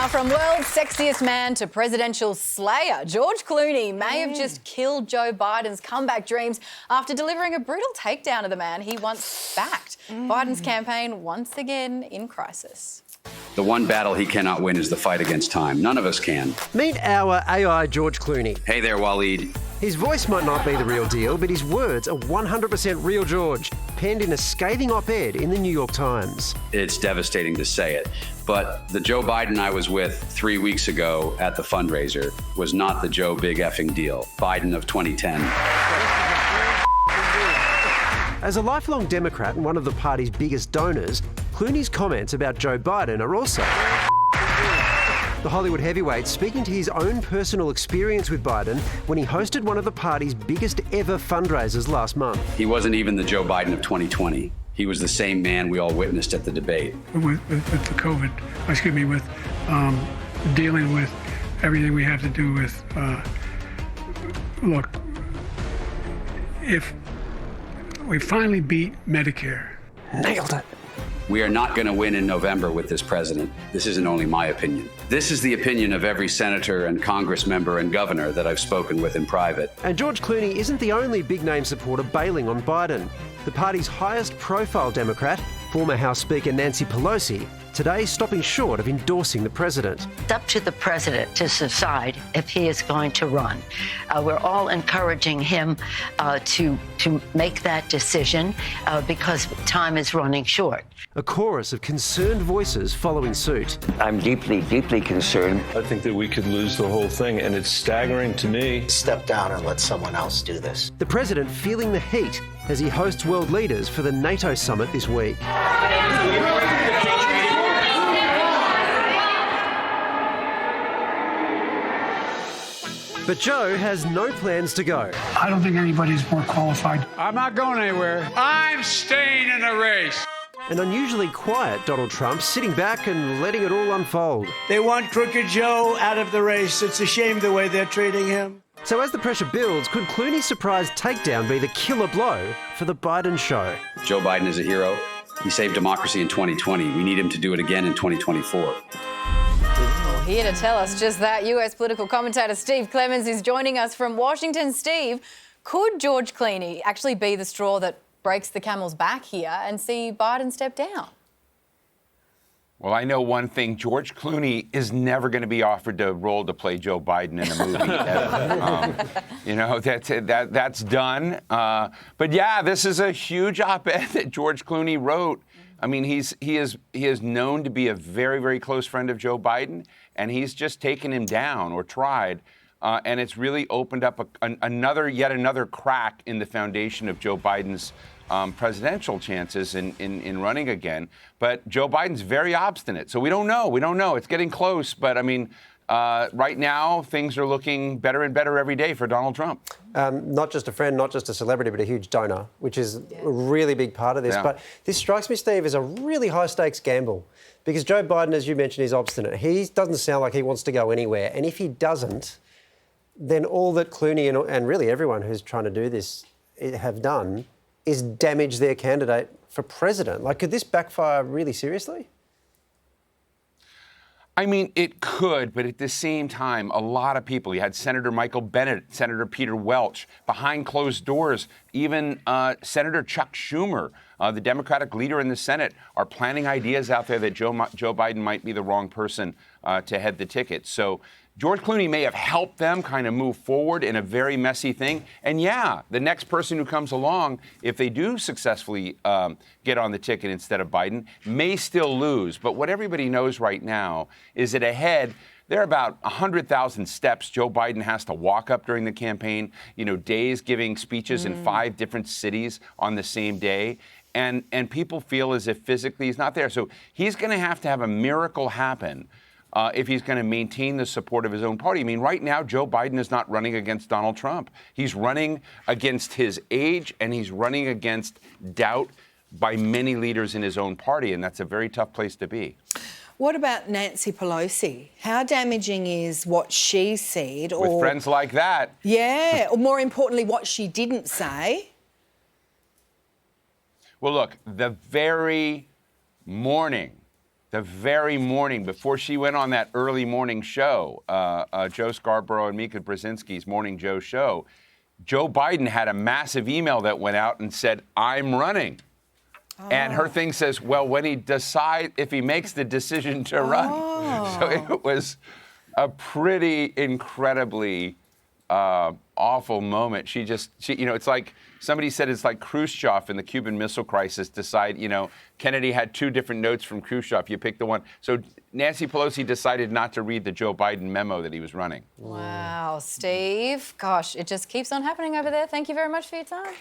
from world's sexiest man to presidential slayer, George Clooney may have just killed Joe Biden's comeback dreams after delivering a brutal takedown of the man he once backed. Biden's campaign once again in crisis. The one battle he cannot win is the fight against time. None of us can. Meet our AI George Clooney. Hey there, Waleed. His voice might not be the real deal, but his words are 100% real George, penned in a scathing op-ed in the New York Times. It's devastating to say it, but the Joe Biden I was with 3 weeks ago at the fundraiser was not the Joe Big Effing Deal, Biden of 2010. As a lifelong Democrat and one of the party's biggest donors, Clooney's comments about Joe Biden are also... The Hollywood heavyweight speaking to his own personal experience with Biden when he hosted one of the party's biggest ever fundraisers last month. He wasn't even the Joe Biden of 2020. He was the same man we all witnessed at the debate. With the COVID, with dealing with everything we have to do with, look, if we finally beat Medicare. Nailed it. We are not going to win in November with this president. This isn't only my opinion. This is the opinion of every senator and Congress member and governor that I've spoken with in private. And George Clooney isn't the only big-name supporter bailing on Biden. The party's highest-profile Democrat, former House Speaker Nancy Pelosi, today stopping short of endorsing the president. It's up to the president to decide if he is going to run. We're all encouraging him to make that decision because time is running short. A chorus of concerned voices following suit. I'm deeply, deeply concerned. I think that we could lose the whole thing, and it's staggering to me. Step down and let someone else do this. The president feeling the heat as he hosts world leaders for the NATO summit this week. But Joe has no plans to go. I don't think anybody's more qualified. I'm not going anywhere. I'm staying in the race. An unusually quiet Donald Trump sitting back and letting it all unfold. They want Crooked Joe out of the race. It's a shame the way they're treating him. So as the pressure builds, could Clooney's surprise takedown be the killer blow for the Biden show? Joe Biden is a hero. He saved democracy in 2020. We need him to do it again in 2024. Well, here to tell us just that, US political commentator Steve Clemens is joining us from Washington. Steve, could George Clooney actually be the straw that breaks the camel's back here and see Biden step down? Well, I know one thing. George Clooney is never going to be offered the role to play Joe Biden in a movie. That's done. But yeah, this is a huge op-ed that George Clooney wrote. I mean, he is known to be a very, very close friend of Joe Biden, and he's just taken him down or tried. And it's really opened up yet another crack in the foundation of Joe Biden's presidential chances in running again. But Joe Biden's very obstinate. So we don't know. It's getting close. But, I mean, right now, things are looking better and better every day for Donald Trump. Not just a friend, not just a celebrity, but a huge donor, which is a really big part of this. Yeah. But this strikes me, Steve, as a really high-stakes gamble. Because Joe Biden, as you mentioned, is obstinate. He doesn't sound like he wants to go anywhere. And if he doesn't, then all that Clooney and really everyone who's trying to do this have done is damage their candidate for president. Like, could this backfire really seriously? I mean, it could, but at the same time, a lot of people, you had Senator Michael Bennet, Senator Peter Welch, behind closed doors, even Senator Chuck Schumer, the Democratic leader in the Senate, are planning ideas out there that Joe Biden might be the wrong person to head the ticket. So George Clooney may have helped them kind of move forward in a very messy thing. And yeah, the next person who comes along, if they do successfully get on the ticket instead of Biden, may still lose. But what everybody knows right now is that ahead, there are about 100,000 steps Joe Biden has to walk up during the campaign, days giving speeches in 5 different cities on the same day. And people feel as if physically he's not there. So he's going to have a miracle happen if he's going to maintain the support of his own party. I mean, right now, Joe Biden is not running against Donald Trump. He's running against his age, and he's running against doubt by many leaders in his own party, and that's a very tough place to be. What about Nancy Pelosi? How damaging is what she said? With friends like that. Yeah, or more importantly, what she didn't say? Well, look, the very morning the very morning before she went on that early morning show, Joe Scarborough and Mika Brzezinski's Morning Joe show, Joe Biden had a massive email that went out and said, "I'm running." And her thing says, well, when he if he makes the decision to run. So it was a pretty incredibly awful moment. She, it's like somebody said it's like Khrushchev in the Cuban Missile Crisis Kennedy had 2 different notes from Khrushchev. You pick the one. So Nancy Pelosi decided not to read the Joe Biden memo that he was running. Wow, Steve. Gosh, it just keeps on happening over there. Thank you very much for your time.